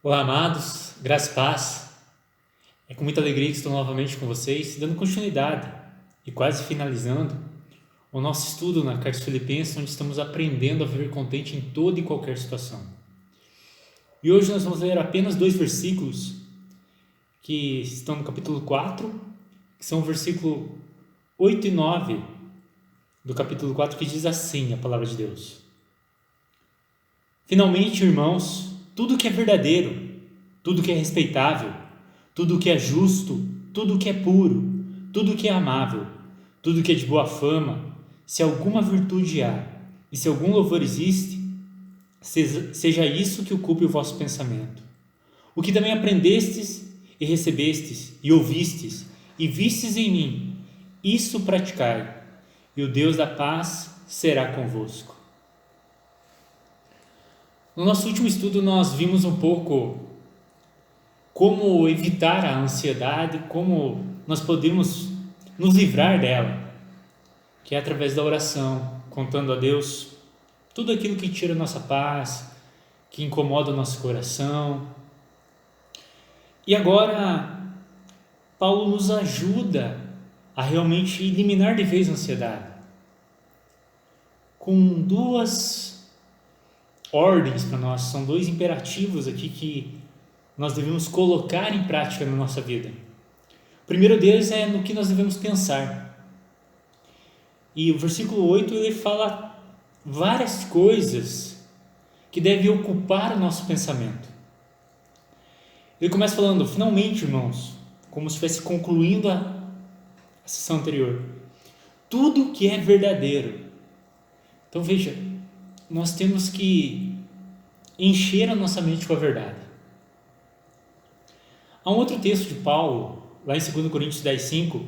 Olá, amados, graça e paz. É com muita alegria que estou novamente com vocês, dando continuidade e quase finalizando o nosso estudo na Carta aos Filipenses, onde estamos aprendendo a viver contente em toda e qualquer situação. E hoje nós vamos ler apenas dois versículos que estão no capítulo 4, que são o versículo 8 e 9 do capítulo 4, que diz assim a palavra de Deus. Finalmente, irmãos, tudo que é verdadeiro, tudo que é respeitável, tudo que é justo, tudo que é puro, tudo que é amável, tudo que é de boa fama, se alguma virtude há e se algum louvor existe, seja isso que ocupe o vosso pensamento. O que também aprendestes e recebestes e ouvistes e vistes em mim, isso praticai, e o Deus da paz será convosco. No nosso último estudo nós vimos um pouco como evitar a ansiedade, como nós podemos nos livrar dela, que é através da oração, contando a Deus tudo aquilo que tira a nossa paz, que incomoda o nosso coração. E agora Paulo nos ajuda a realmente eliminar de vez a ansiedade, com duas ordens para nós, são dois imperativos aqui que nós devemos colocar em prática na nossa vida. O primeiro deles é no que nós devemos pensar. E o versículo 8 ele fala várias coisas que devem ocupar o nosso pensamento. Ele começa falando, finalmente, irmãos, como se estivesse concluindo a sessão anterior. Tudo que é verdadeiro. Então veja, nós temos que encher a nossa mente com a verdade. Há um outro texto de Paulo, lá em 2 Coríntios 10:5,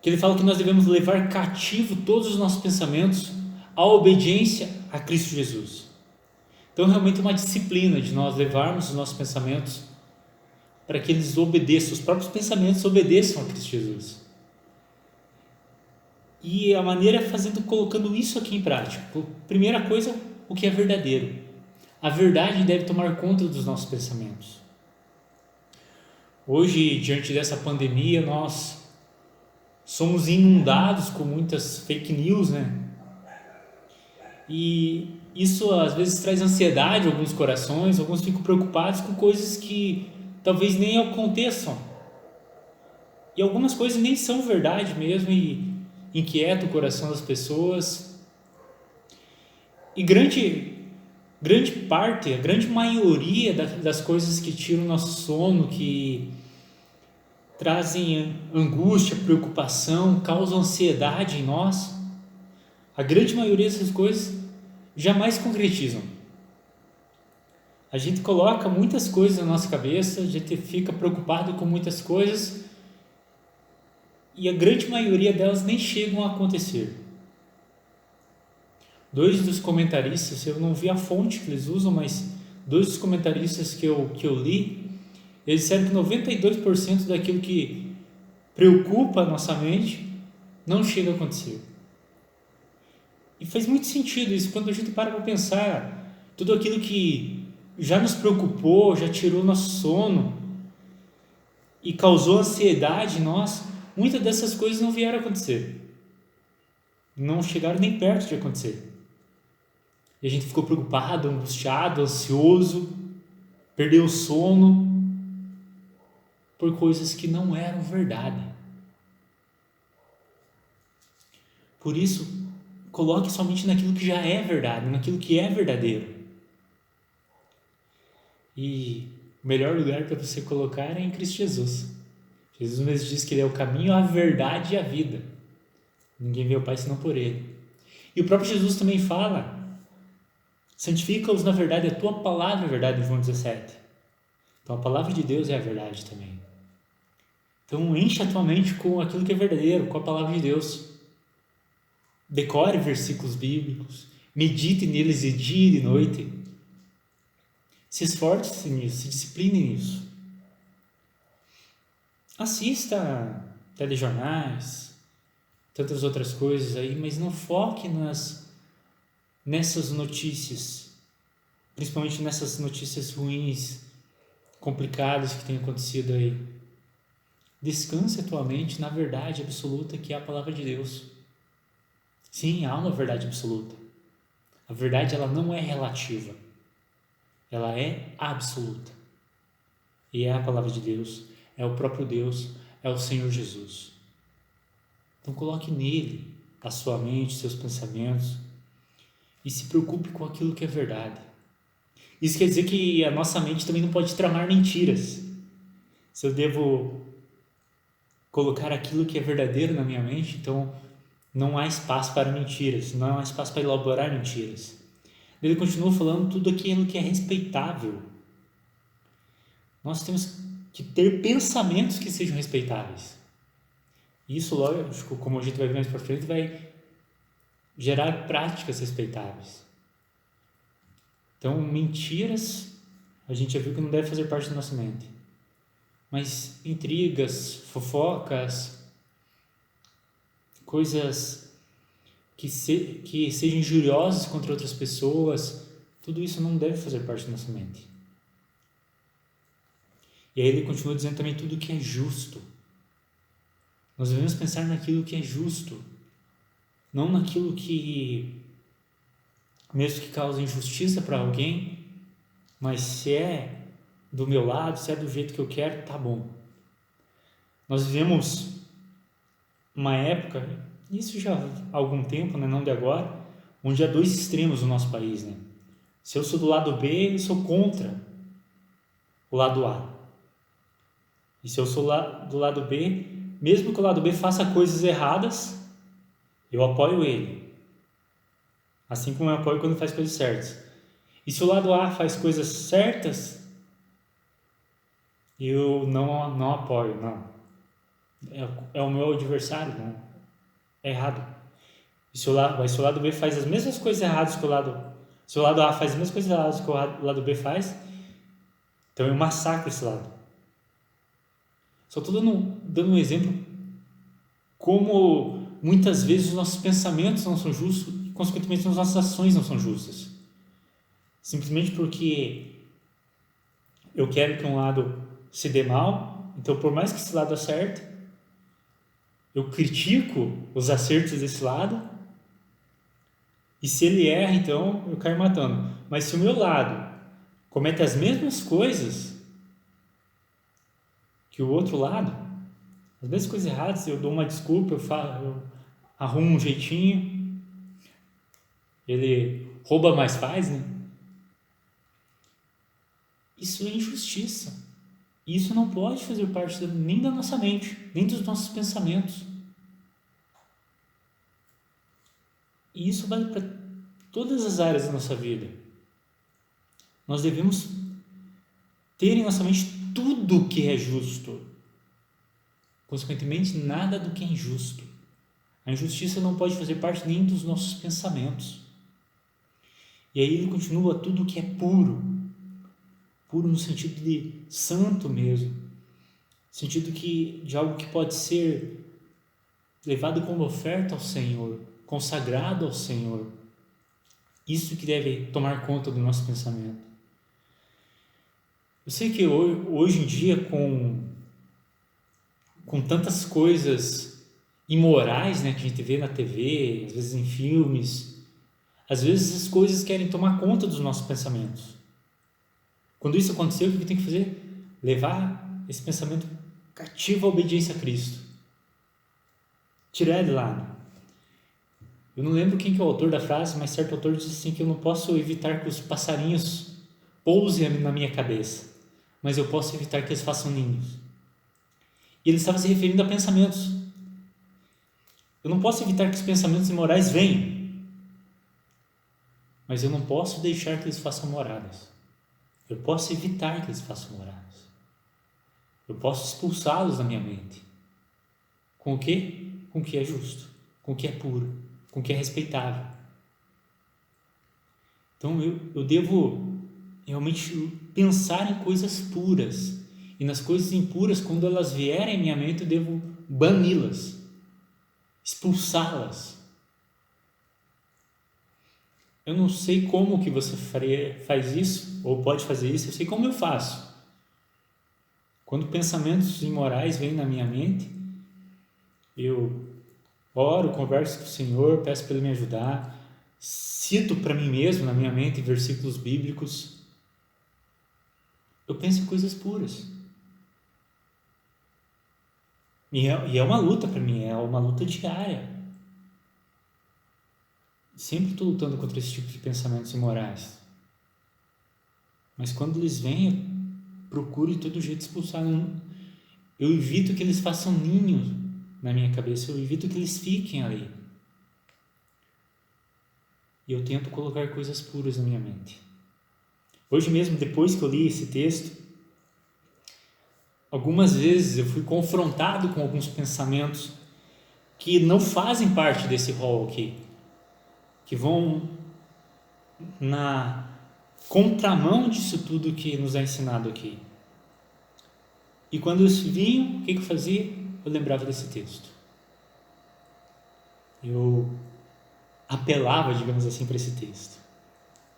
que ele fala que nós devemos levar cativo todos os nossos pensamentos à obediência a Cristo Jesus. Então, realmente é uma disciplina de nós levarmos os nossos pensamentos para que eles obedeçam, os próprios pensamentos obedeçam a Cristo Jesus. E a maneira é colocando isso aqui em prática. Primeira coisa, o que é verdadeiro. A verdade deve tomar conta dos nossos pensamentos. Hoje, diante dessa pandemia, nós somos inundados com muitas fake news, né? E isso às vezes traz ansiedade em alguns corações, alguns ficam preocupados com coisas que talvez nem aconteçam. E algumas coisas nem são verdade mesmo e inquieta o coração das pessoas. E grande parte, a grande maioria das coisas que tiram o nosso sono, que trazem angústia, preocupação, causam ansiedade em nós, a grande maioria dessas coisas jamais concretizam. A gente coloca muitas coisas na nossa cabeça, a gente fica preocupado com muitas coisas e a grande maioria delas nem chegam a acontecer. Dois dos comentaristas, eu não vi a fonte que eles usam, mas dois dos comentaristas que eu li, eles disseram que 92% daquilo que preocupa a nossa mente não chega a acontecer. E faz muito sentido isso, quando a gente para pensar, tudo aquilo que já nos preocupou, já tirou nosso sono e causou ansiedade em nós, muitas dessas coisas não vieram a acontecer. Não chegaram nem perto de acontecer. E a gente ficou preocupado, angustiado, ansioso, perdeu o sono por coisas que não eram verdade. Por isso, coloque somente naquilo que já é verdade, naquilo que é verdadeiro. E o melhor lugar para você colocar é em Cristo Jesus. Jesus mesmo diz que Ele é o caminho, a verdade e a vida. Ninguém vê o Pai senão por Ele. E o próprio Jesus também fala, santifica-os na verdade, a tua palavra é verdade, em João 17. Então a palavra de Deus é a verdade também. Então enche a tua mente com aquilo que é verdadeiro, com a palavra de Deus. Decore versículos bíblicos, medite neles de dia e de noite. Se esforce nisso, se discipline nisso. Assista telejornais, tantas outras coisas aí, mas não foque nessas notícias, principalmente nessas notícias ruins complicadas que têm acontecido aí. Descanse a tua mente na verdade absoluta que é a palavra de Deus. Sim, há uma verdade absoluta. A verdade ela não é relativa. Ela é absoluta. E é a palavra de Deus, é o próprio Deus, é o Senhor Jesus. Então coloque nele a sua mente, seus pensamentos e se preocupe com aquilo que é verdade. Isso quer dizer que a nossa mente também não pode tramar mentiras. Se eu devo colocar aquilo que é verdadeiro na minha mente, então não há espaço para mentiras, não há espaço para elaborar mentiras. Ele continua falando tudo aquilo que é respeitável. Nós temos que ter pensamentos que sejam respeitáveis. Isso, lógico, como a gente vai ver mais para frente, vai gerar práticas respeitáveis. Então, mentiras, a gente já viu que não deve fazer parte da nossa mente. Mas intrigas, fofocas, coisas que sejam injuriosas contra outras pessoas, tudo isso não deve fazer parte da nossa mente. E aí ele continua dizendo também tudo que é justo. Nós devemos pensar naquilo que é justo, não naquilo que, mesmo que cause injustiça para alguém, mas se é do meu lado, se é do jeito que eu quero, tá bom. Nós vivemos uma época, isso já há algum tempo, né, não de agora, onde há dois extremos no nosso país, né? Se eu sou do lado B, eu sou contra o lado A. E se eu sou do lado B, mesmo que o lado B faça coisas erradas, eu apoio ele. Assim como eu apoio quando faz coisas certas. E se o lado A faz coisas certas, eu não apoio, não. É o meu adversário, não. É errado. E se o lado B faz as mesmas coisas erradas que o lado... Se o lado A faz as mesmas coisas erradas que o lado B faz, então eu massacro esse lado. Só estou dando um exemplo como muitas vezes os nossos pensamentos não são justos e, consequentemente, as nossas ações não são justas. Simplesmente porque eu quero que um lado se dê mal, então, por mais que esse lado acerte, eu critico os acertos desse lado, e se ele erra, então, eu caio matando. Mas se o meu lado comete as mesmas coisas que o outro lado, as mesmas coisas erradas, eu dou uma desculpa, eu arrumo um jeitinho, ele rouba mais faz, né? Isso é injustiça. Isso não pode fazer parte nem da nossa mente, nem dos nossos pensamentos. E isso vale para todas as áreas da nossa vida. Nós devemos ter em nossa mente tudo que é justo. Consequentemente, nada do que é injusto. A injustiça não pode fazer parte nem dos nossos pensamentos. E aí ele continua tudo que é puro. Puro no sentido de santo mesmo. Sentido de algo que pode ser levado como oferta ao Senhor, consagrado ao Senhor. Isso que deve tomar conta do nosso pensamento. Eu sei que hoje em dia, com tantas coisas imorais, né, que a gente vê na TV, às vezes em filmes, às vezes as coisas querem tomar conta dos nossos pensamentos. Quando isso acontecer, o que tem que fazer? Levar esse pensamento cativo à obediência a Cristo. Tirar ele lá. Eu não lembro quem que é o autor da frase, mas certo autor diz assim que eu não posso evitar que os passarinhos pousem na minha cabeça, mas eu posso evitar que eles façam ninhos. E ele estava se referindo a pensamentos. Eu não posso evitar que os pensamentos imorais venham, mas eu não posso deixar que eles façam moradas. Eu posso evitar que eles façam moradas. Eu posso expulsá-los da minha mente. Com o quê? Com o que é justo, com o que é puro, com o que é respeitável. Então eu devo realmente pensar em coisas puras. E nas coisas impuras, quando elas vierem à minha mente, eu devo bani-las, expulsá-las. Eu não sei como que você faz isso, ou pode fazer isso, eu sei como eu faço. Quando pensamentos imorais vêm na minha mente, eu oro, converso com o Senhor, peço para Ele me ajudar, cito para mim mesmo na minha mente versículos bíblicos. Eu penso em coisas puras. E é uma luta para mim, é uma luta diária. Sempre estou lutando contra esse tipo de pensamentos imorais. Mas quando eles vêm, eu procuro de todo jeito expulsar. Eu evito que eles façam ninho na minha cabeça, eu evito que eles fiquem ali. E eu tento colocar coisas puras na minha mente. Hoje mesmo, depois que eu li esse texto, algumas vezes eu fui confrontado com alguns pensamentos que não fazem parte desse rol aqui, que vão na contramão disso tudo que nos é ensinado aqui. E quando eles vinham, o que eu fazia? Eu lembrava desse texto. Eu apelava, digamos assim, para esse texto,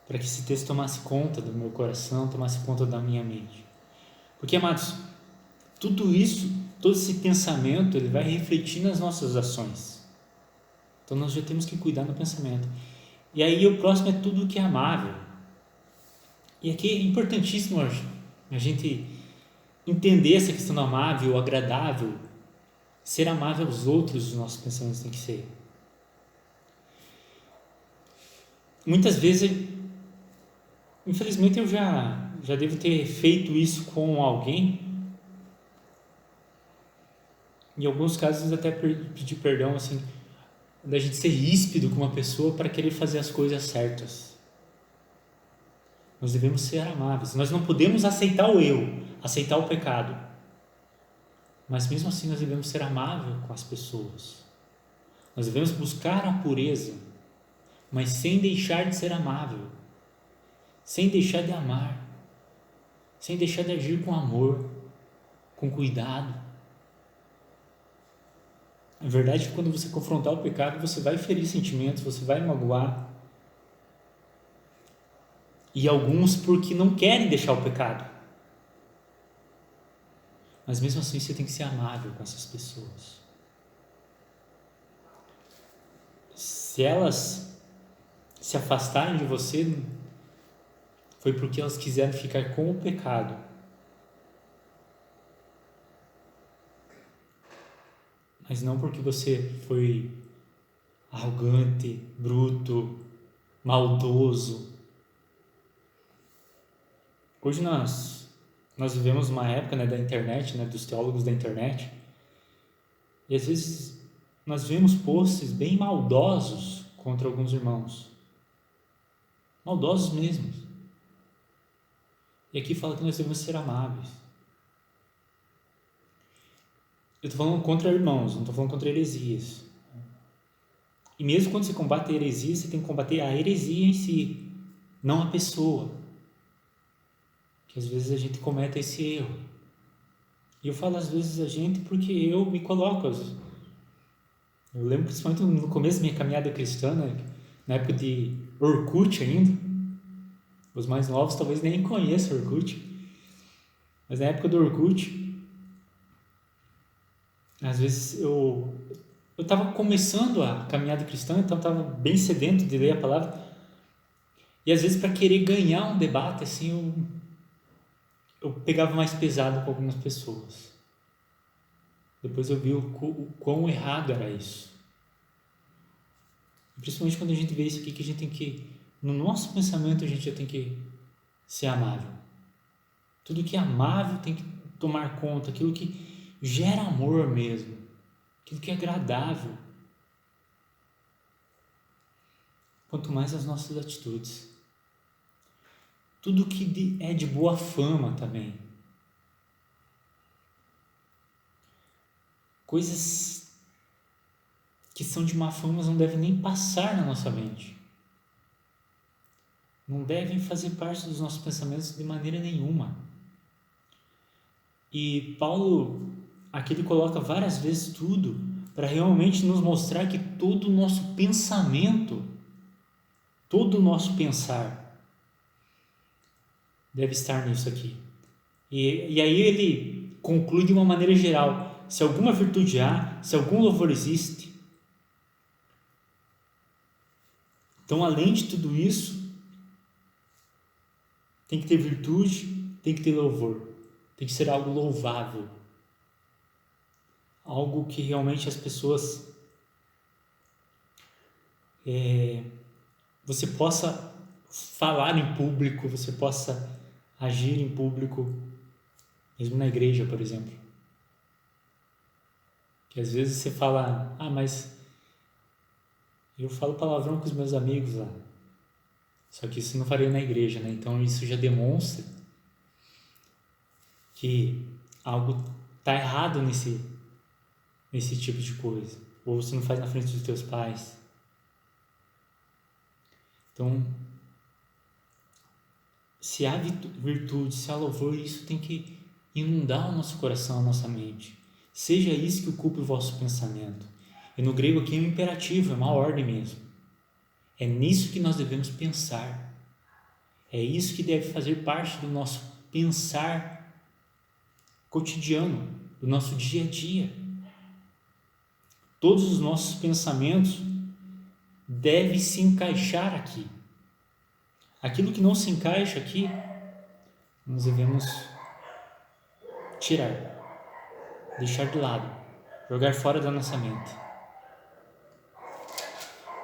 para que esse texto tomasse conta do meu coração, tomasse conta da minha mente. Porque, amados, tudo isso, todo esse pensamento, ele vai refletir nas nossas ações. Então nós já temos que cuidar do pensamento. E aí o próximo é tudo que é amável. E aqui é importantíssimo a gente entender essa questão do amável, agradável. Ser amável aos outros, os nossos pensamentos têm que ser. Muitas vezes, infelizmente, eu já devo ter feito isso com alguém. Em alguns casos, até pedir perdão, assim, da gente ser ríspido com uma pessoa para querer fazer as coisas certas. Nós devemos ser amáveis. Nós não podemos aceitar o erro, aceitar o pecado. Mas mesmo assim, nós devemos ser amáveis com as pessoas. Nós devemos buscar a pureza, mas sem deixar de ser amável, sem deixar de amar, sem deixar de agir com amor, com cuidado. A verdade é que quando você confrontar o pecado, você vai ferir sentimentos, você vai magoar. E alguns porque não querem deixar o pecado. Mas mesmo assim você tem que ser amável com essas pessoas. Se elas se afastarem de você, foi porque elas quiseram ficar com o pecado. Mas não porque você foi arrogante, bruto, maldoso. Hoje nós vivemos uma época, né, da internet, né, dos teólogos da internet, e às vezes nós vemos posts bem maldosos contra alguns irmãos. Maldosos mesmo. E aqui fala que nós devemos ser amáveis. Eu estou falando contra irmãos, não estou falando contra heresias. E mesmo quando você combate a heresia, você tem que combater a heresia em si, não a pessoa. Que às vezes a gente comete esse erro. E eu falo às vezes a gente porque eu me coloco. Eu lembro principalmente no começo da minha caminhada cristã, né, na época de Orkut ainda. Os mais novos talvez nem conheçam Orkut. Mas na época do Orkut, às vezes eu estava começando a caminhada cristã, então estava bem sedento de ler a palavra. E às vezes para querer ganhar um debate, assim, eu pegava mais pesado com algumas pessoas. Depois eu vi o quão errado era isso. Principalmente quando a gente vê isso aqui, que a gente tem que, no nosso pensamento, a gente já tem que ser amável. Tudo que é amável tem que tomar conta, aquilo que gera amor mesmo, aquilo que é agradável. Quanto mais as nossas atitudes. Tudo que é de boa fama também. Coisas que são de má fama não devem nem passar na nossa mente. Não devem fazer parte dos nossos pensamentos de maneira nenhuma. E Paulo, aqui ele coloca várias vezes tudo para realmente nos mostrar que todo o nosso pensamento, todo o nosso pensar deve estar nisso aqui. E aí ele conclui de uma maneira geral se alguma virtude há, se algum louvor existe. Então, além de tudo isso, tem que ter virtude, tem que ter louvor, tem que ser algo louvável, algo que realmente as pessoas você possa falar em público, você possa agir em público, mesmo na igreja, por exemplo. Que às vezes você fala, mas eu falo palavrão com os meus amigos lá. Só que isso não faria na igreja, né? Então isso já demonstra que algo está errado nesse tipo de coisa. Ou você não faz na frente dos teus pais. Então, se há virtude, se há louvor, isso tem que inundar o nosso coração, a nossa mente. Seja isso que ocupe o vosso pensamento. E no grego aqui é um imperativo, é uma ordem mesmo. É nisso que nós devemos pensar. É isso que deve fazer parte do nosso pensar cotidiano, do nosso dia a dia. Todos os nossos pensamentos devem se encaixar aqui. Aquilo que não se encaixa aqui, nós devemos tirar, deixar de lado, jogar fora da nossa mente.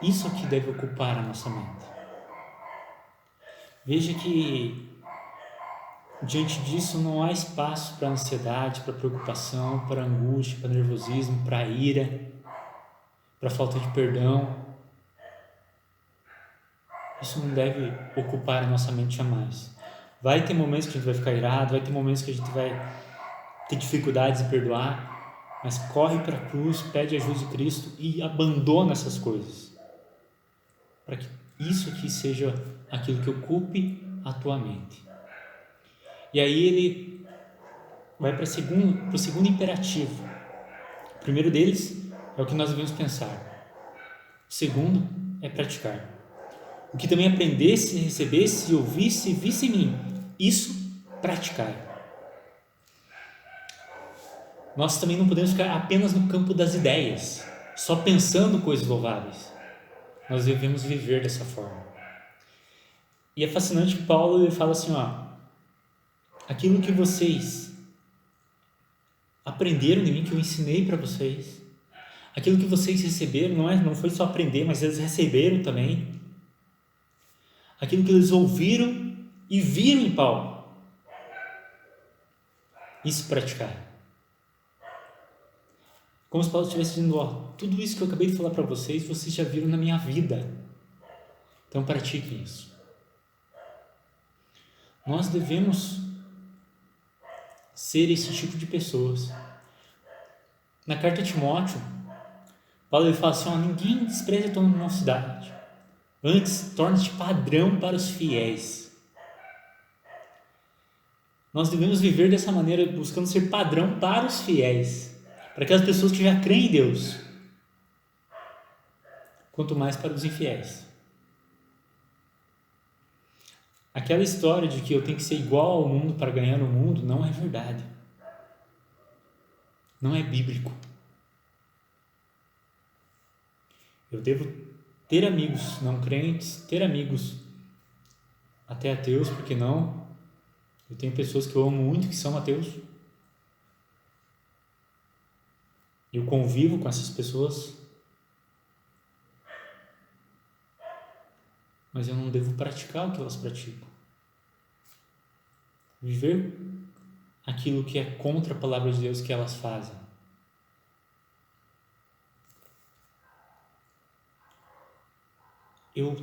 Isso aqui deve ocupar a nossa mente. Veja que diante disso não há espaço para ansiedade, para preocupação, para angústia, para nervosismo, para ira, para falta de perdão. Isso não deve ocupar a nossa mente jamais. Vai ter momentos que a gente vai ficar irado, vai ter momentos que a gente vai ter dificuldades em perdoar, mas corre para a cruz, pede ajuda de Cristo e abandona essas coisas, para que isso aqui seja aquilo que ocupe a tua mente. E aí ele vai para o segundo imperativo. O primeiro deles é o que nós devemos pensar. O segundo é praticar. O que também aprendesse, recebesse, ouvisse e visse em mim, isso praticar. Nós também não podemos ficar apenas no campo das ideias, só pensando coisas louváveis. Nós devemos viver dessa forma. E é fascinante que Paulo ele fala assim, aquilo que vocês aprenderam de mim, que eu ensinei para vocês, aquilo que vocês receberam, não foi só aprender, mas eles receberam também, aquilo que eles ouviram e viram em Paulo, isso praticar. Como se Paulo estivesse dizendo, tudo isso que eu acabei de falar para vocês, vocês já viram na minha vida, então pratiquem isso. Nós devemos ser esse tipo de pessoas. Na carta a Timóteo, Paulo ele fala assim, ninguém despreze a tua mocidade, antes torne-te padrão para os fiéis. Nós devemos viver dessa maneira, buscando ser padrão para os fiéis, para aquelas pessoas que já creem em Deus, quanto mais para os infiéis. Aquela história de que eu tenho que ser igual ao mundo para ganhar o mundo não é verdade. Não é bíblico. Eu devo ter amigos não crentes, ter amigos até ateus, porque não? Eu tenho pessoas que eu amo muito que são ateus. Eu convivo com essas pessoas, mas eu não devo praticar o que elas praticam. Viver aquilo que é contra a palavra de Deus que elas fazem. Eu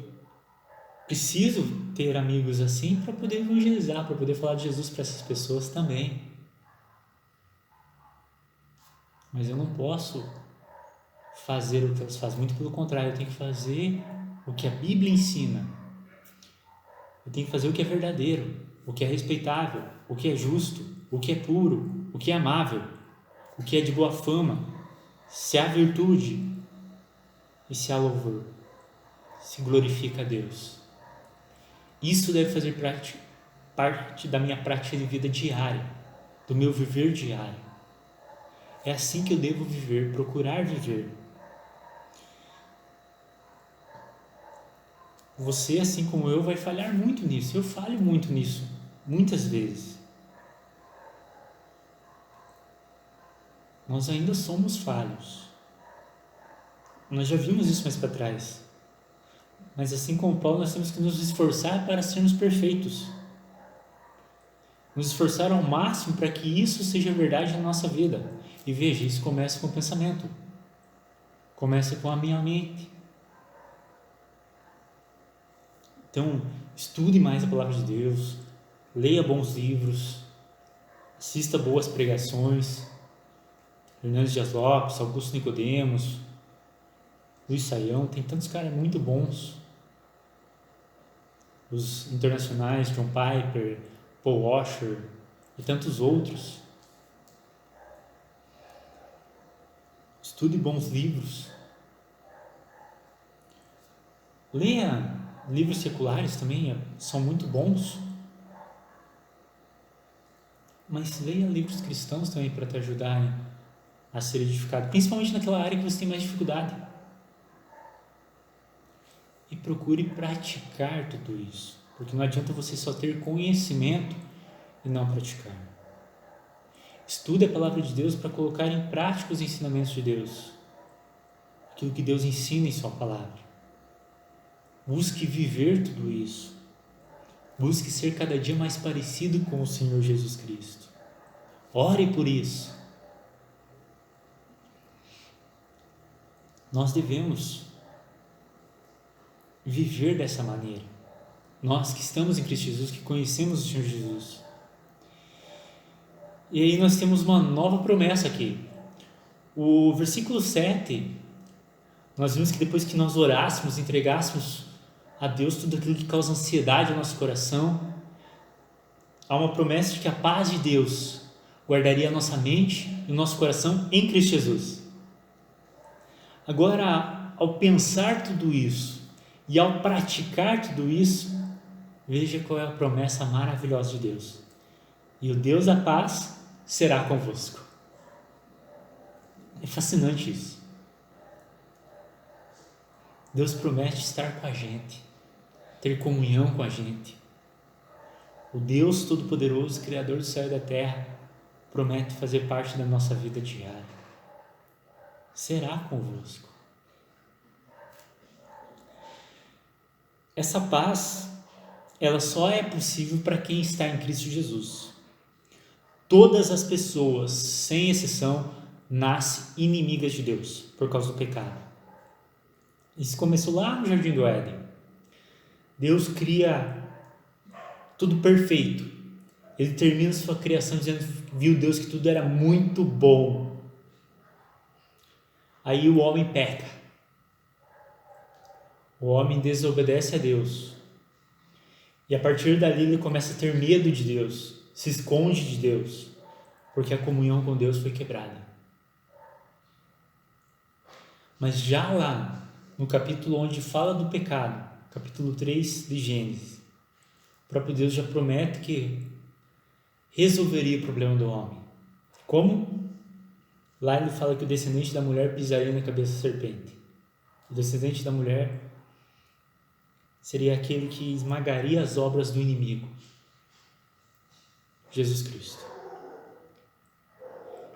preciso ter amigos assim para poder evangelizar, para poder falar de Jesus para essas pessoas também. Mas eu não posso fazer o que elas fazem, muito pelo contrário, eu tenho que fazer o que a Bíblia ensina. Eu tenho que fazer o que é verdadeiro, o que é respeitável, o que é justo, o que é puro, o que é amável, o que é de boa fama, se há virtude e se há louvor, se glorifica a Deus. Isso deve fazer parte da minha prática de vida diária. do meu viver diário. É assim que eu devo viver, procurar viver. Você, assim como eu, vai falhar muito nisso. Eu falho muito nisso, muitas vezes. Nós ainda somos falhos. Nós já vimos isso mais para trás. Mas assim como Paulo, nós temos que nos esforçar para sermos perfeitos. Nos esforçar ao máximo para que isso seja verdade na nossa vida. E veja, isso começa com o pensamento. Começa com a minha mente. Então, estude mais a palavra de Deus, leia bons livros, assista boas pregações, Hernandes Dias Lopes, Augusto Nicodemos, Luiz Saião, tem tantos caras muito bons. Os internacionais, John Piper, Paul Washer e tantos outros. Estude bons livros. Leia livros seculares também, são muito bons. Mas leia livros cristãos também para te ajudarem a ser edificado, principalmente naquela área que você tem mais dificuldade. E procure praticar tudo isso, porque não adianta você só ter conhecimento e não praticar. Estude a palavra de Deus para colocar em prática os ensinamentos de Deus, aquilo que Deus ensina em sua palavra. Busque viver tudo isso. Busque ser cada dia mais parecido com o Senhor Jesus Cristo. Ore por isso. Nós devemos viver dessa maneira. Nós que estamos em Cristo Jesus, que conhecemos o Senhor Jesus. E aí nós temos uma nova promessa aqui. O versículo 7, nós vimos que depois que nós orássemos, entregássemos a Deus tudo aquilo que causa ansiedade ao nosso coração, há uma promessa de que a paz de Deus guardaria a nossa mente e o nosso coração em Cristo Jesus. Agora, ao pensar tudo isso e ao praticar tudo isso, veja qual é a promessa maravilhosa de Deus. E o Deus da paz será convosco. É fascinante isso. Deus promete estar com a gente, ter comunhão com a gente. O Deus Todo-Poderoso, Criador do céu e da terra, promete fazer parte da nossa vida diária. Será convosco. Essa paz, ela só é possível para quem está em Cristo Jesus. Todas as pessoas, sem exceção, nascem inimigas de Deus por causa do pecado. Isso começou lá no Jardim do Éden. Deus cria tudo perfeito. Ele termina sua criação dizendo, viu Deus que tudo era muito bom. Aí o homem peca. O homem desobedece a Deus. E a partir dali ele começa a ter medo de Deus, se esconde de Deus, porque a comunhão com Deus foi quebrada. Mas já lá, no capítulo onde fala do pecado, capítulo 3 de Gênesis, o próprio Deus já promete que resolveria o problema do homem. Como? Lá ele fala que o descendente da mulher pisaria na cabeça da serpente. O descendente da mulher seria aquele que esmagaria as obras do inimigo. Jesus Cristo.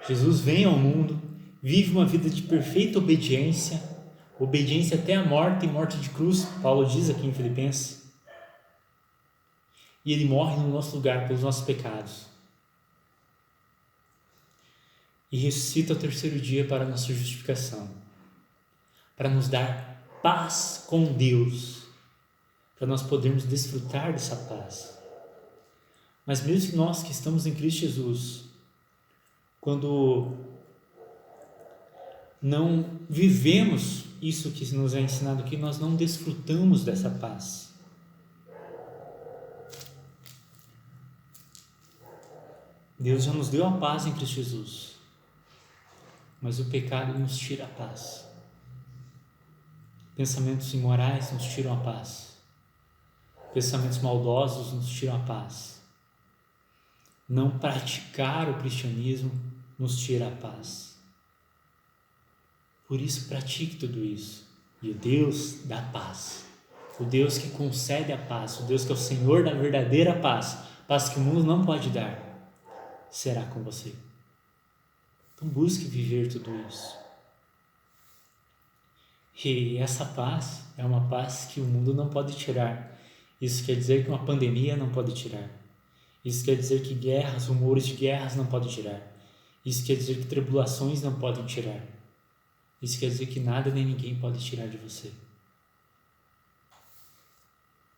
Jesus vem ao mundo, vive uma vida de perfeita obediência, obediência até a morte e morte de cruz, Paulo diz aqui em Filipenses. E ele morre no nosso lugar pelos nossos pecados. E ressuscita ao terceiro dia para a nossa justificação, para nos dar paz com Deus, para nós podermos desfrutar dessa paz. Mas mesmo nós que estamos em Cristo Jesus, quando não vivemos isso que nos é ensinado aqui, nós não desfrutamos dessa paz. Deus já nos deu a paz em Cristo Jesus, mas o pecado nos tira a paz. Pensamentos imorais nos tiram a paz. Pensamentos maldosos nos tiram a paz. Não praticar o cristianismo nos tira a paz. Por isso, pratique tudo isso. E o Deus da paz, o Deus que concede a paz, o Deus que é o Senhor da verdadeira paz, paz que o mundo não pode dar, será com você. Então busque viver tudo isso. E essa paz é uma paz que o mundo não pode tirar. Isso quer dizer que uma pandemia não pode tirar. Isso quer dizer que guerras, rumores de guerras não podem tirar. Isso quer dizer que tribulações não podem tirar. Isso quer dizer que nada nem ninguém pode tirar de você.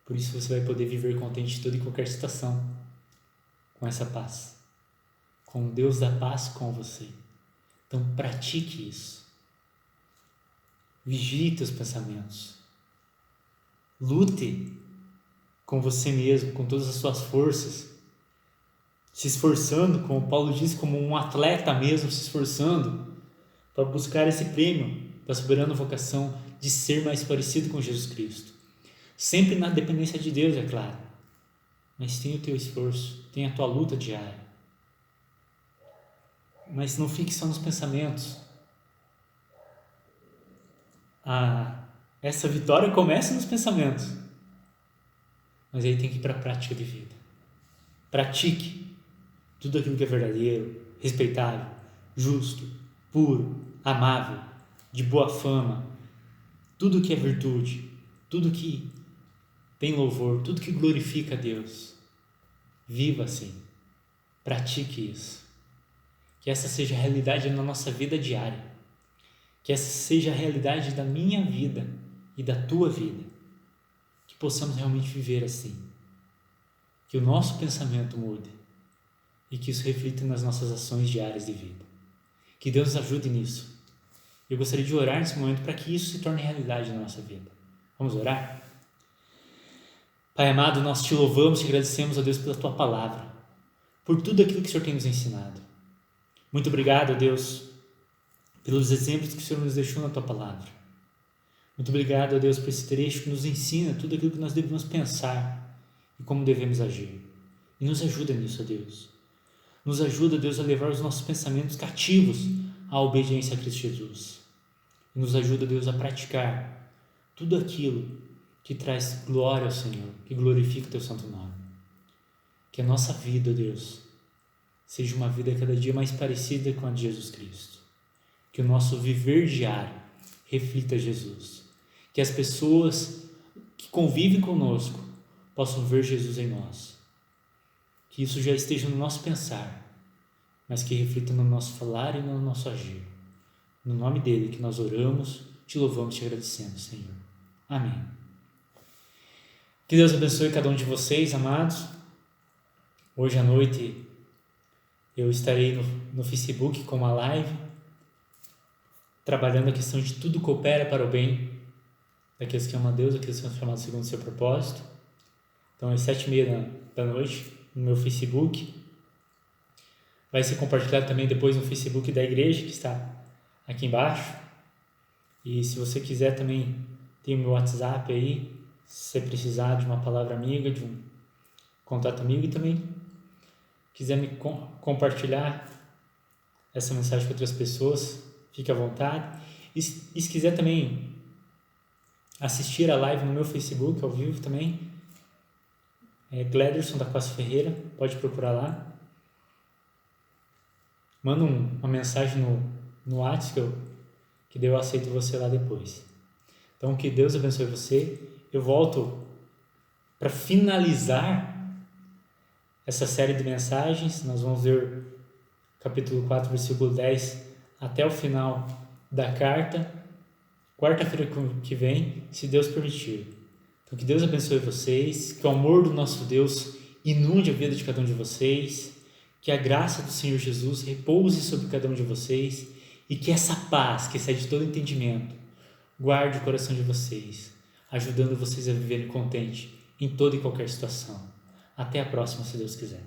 Por isso você vai poder viver contente em toda e qualquer situação, com essa paz, com o Deus da paz com você. Então pratique isso. Vigie teus pensamentos. Lute com você mesmo, com todas as suas forças, se esforçando, como Paulo diz, como um atleta mesmo, se esforçando para buscar esse prêmio da soberana vocação de ser mais parecido com Jesus Cristo. Sempre na dependência de Deus, é claro, mas tenha o teu esforço, tenha a tua luta diária. Mas não fique só nos pensamentos. Essa vitória começa nos pensamentos, mas aí tem que ir para a prática de vida. Pratique tudo aquilo que é verdadeiro, respeitável, justo, puro, amável, de boa fama, tudo que é virtude, tudo que tem louvor, tudo que glorifica a Deus. Viva assim, pratique isso. Que essa seja a realidade na nossa vida diária. Que essa seja a realidade da minha vida e da tua vida. Que possamos realmente viver assim. Que o nosso pensamento mude e que isso reflita nas nossas ações diárias de vida. Que Deus nos ajude nisso. Eu gostaria de orar nesse momento para que isso se torne realidade na nossa vida. Vamos orar? Pai amado, nós te louvamos e te agradecemos, ó Deus, pela tua palavra, por tudo aquilo que o Senhor tem nos ensinado. Muito obrigado, ó Deus, pelos exemplos que o Senhor nos deixou na tua palavra. Muito obrigado, ó Deus, por esse trecho que nos ensina tudo aquilo que nós devemos pensar e como devemos agir. E nos ajuda nisso, ó Deus. Nos ajuda, Deus, a levar os nossos pensamentos cativos à obediência a Cristo Jesus. E nos ajuda, Deus, a praticar tudo aquilo que traz glória ao Senhor, que glorifica o teu santo nome. Que a nossa vida, Deus, seja uma vida cada dia mais parecida com a de Jesus Cristo. Que o nosso viver diário reflita Jesus. Que as pessoas que convivem conosco possam ver Jesus em nós. Que isso já esteja no nosso pensar, mas que reflita no nosso falar e no nosso agir. No nome dele que nós oramos, te louvamos e te agradecemos, Senhor. Amém. Que Deus abençoe cada um de vocês, amados. Hoje à noite eu estarei no Facebook com uma live, trabalhando a questão de tudo coopera para o bem daqueles que amam a Deus, daqueles que são chamados segundo o seu propósito. Então, às 7h30 da noite, no meu Facebook. Vai ser compartilhado também depois no Facebook da igreja, que está aqui embaixo. E se você quiser também, tem o meu WhatsApp aí, se você precisar de uma palavra amiga, de um contato amigo, e também quiser me compartilhar essa mensagem com outras pessoas, fique à vontade. E se quiser também assistir a live no meu Facebook ao vivo também, Glederson da Costa Ferreira, pode procurar lá. Manda uma mensagem no WhatsApp que eu aceito você lá depois. Então, que Deus abençoe você. Eu volto para finalizar essa série de mensagens. Nós vamos ler capítulo 4, versículo 10 até o final da carta, quarta-feira que vem, se Deus permitir. Então, que Deus abençoe vocês, que o amor do nosso Deus inunde a vida de cada um de vocês, que a graça do Senhor Jesus repouse sobre cada um de vocês e que essa paz, que excede todo entendimento, guarde o coração de vocês, ajudando vocês a viverem contente em toda e qualquer situação. Até a próxima, se Deus quiser.